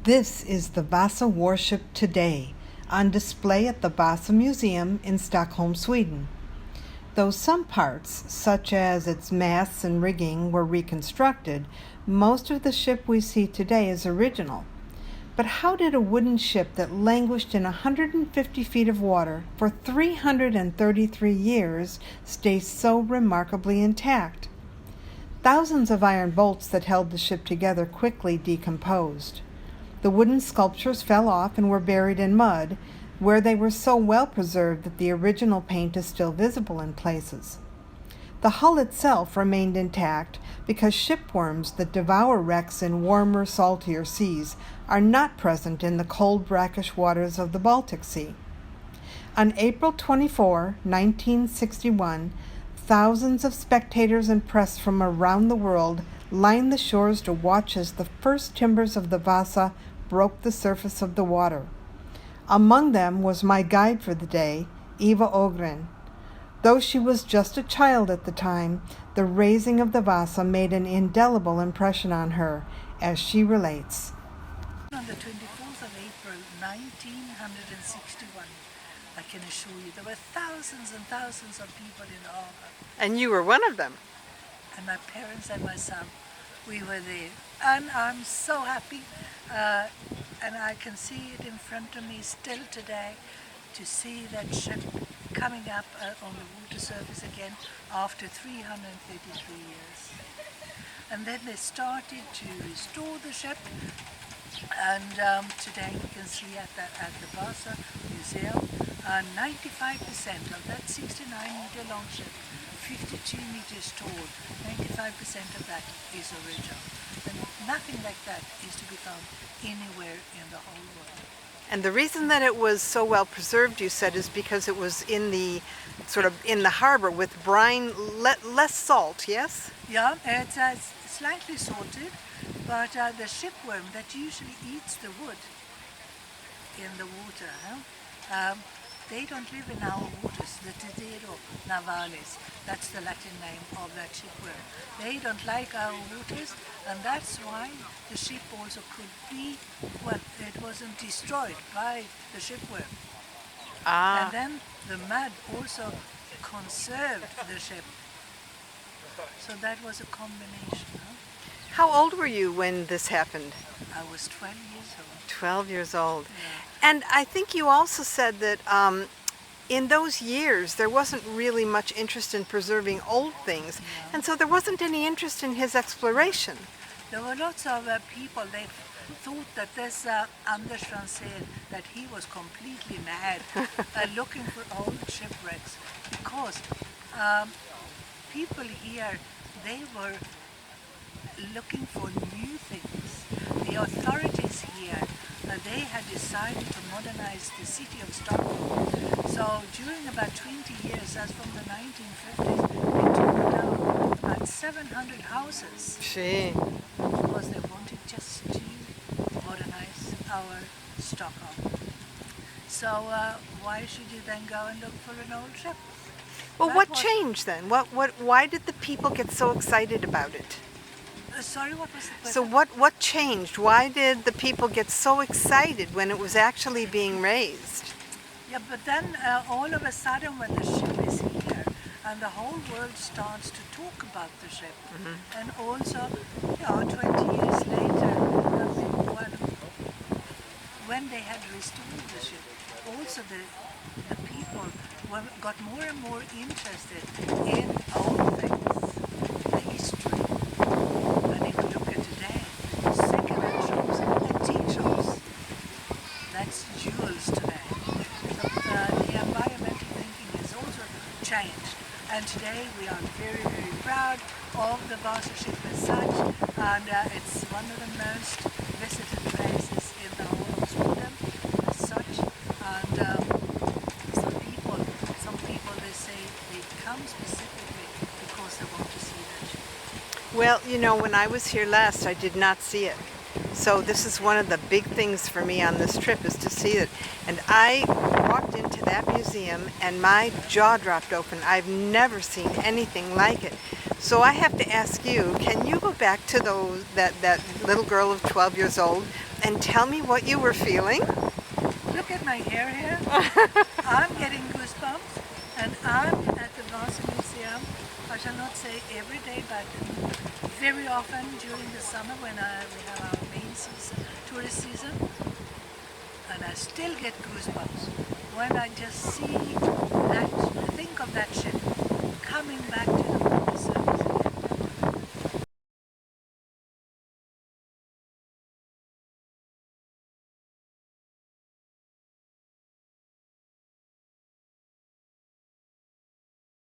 This is the Vasa Warship today, on display at the Vasa Museum in Stockholm, Sweden. Though some parts, such as its masts and rigging, were reconstructed, most of the ship we see today is original. But how did a wooden ship that languished in 150 feet of water for 333 years stay so remarkably intact? Thousands of iron bolts that held the ship together quickly decomposed. The wooden sculptures fell off and were buried in mud, where they were so well preserved that the original paint is still visible in places. The hull itself remained intact because shipworms that devour wrecks in warmer, saltier seas are not present in the cold, brackish waters of the Baltic Sea. On April 24, 1961, thousands of spectators and press from around the world lined the shores to watch as the first timbers of the Vasa broke the surface of the water. Among them was my guide for the day, Ewa Ogren. Though she was just a child at the time, the raising of the Vasa made an indelible impression on her, as she relates. On the 24th of April 1961, I can assure you, there were thousands and thousands of people in the harbor. And you were one of them. And my parents and my son, we were there. And I'm so happy, and I can see it in front of me still today, to see that ship coming up on the water surface again after 333 years. And then they started to restore the ship, and today we can see at the Vasa Museum, 95% of that 69-meter long ship, 52 meters tall, 95% of that is original. And nothing like that is to be found anywhere in the whole world. And the reason that it was so well preserved, you said, is because it was in the harbor with brine, less salt, yes? Yeah, it's slightly salted, but the shipworm that usually eats the wood in the water, they don't live in our waters, the Tedero navalis. That's the Latin name of that shipworm. They don't like our waters, and that's why the ship also could be, well, it wasn't destroyed by the shipworm. And then the mud also conserved the ship. So that was a combination. How old were you when this happened? I was 12 years old. 12 years old. Yeah. And I think you also said that in those years there wasn't really much interest in preserving old things, and so there wasn't any interest in his exploration. There were lots of people, they thought that this Anders Franzén, that he was completely mad looking for old shipwrecks, because people here, they were looking for new things. The authorities here, they had decided to modernize the city of Stockholm. So during about 20 years, as from the 1950s, they tore down about 700 houses. Because they wanted just to modernize our Stockholm. So why should you then go and look for an old ship? Well, what changed then? Why did the people get so excited about it? Sorry, what was the question? So what changed? Why did the people get so excited when it was actually being raised? Yeah, but then all of a sudden when the ship is here and the whole world starts to talk about the ship, and also 20 years later, when they had restored the ship, also the people got more and more interested in old things, the history. And if you look at today, second-hand shops, antique shops, that's jewels today. So the environmental thinking has also changed. And today we are very, very proud of the Vasa ship as such, and it's one of the most visited places in the whole of Sweden as such. And some people they say they come specifically because they want to see that ship. Well, you know, when I was here last, I did not see it. So this is one of the big things for me on this trip, is to see it. And I walked into that museum and my jaw dropped open. I've never seen anything like it. So I have to ask you, can you go back to that little girl of 12 years old And tell me what you were feeling. Look at my hair here. I'm getting goosebumps, and I'm at the Vasa Museum. I shall not say every day, but very often during the summer when we have our main season, tourist season, and I still get goosebumps when I just see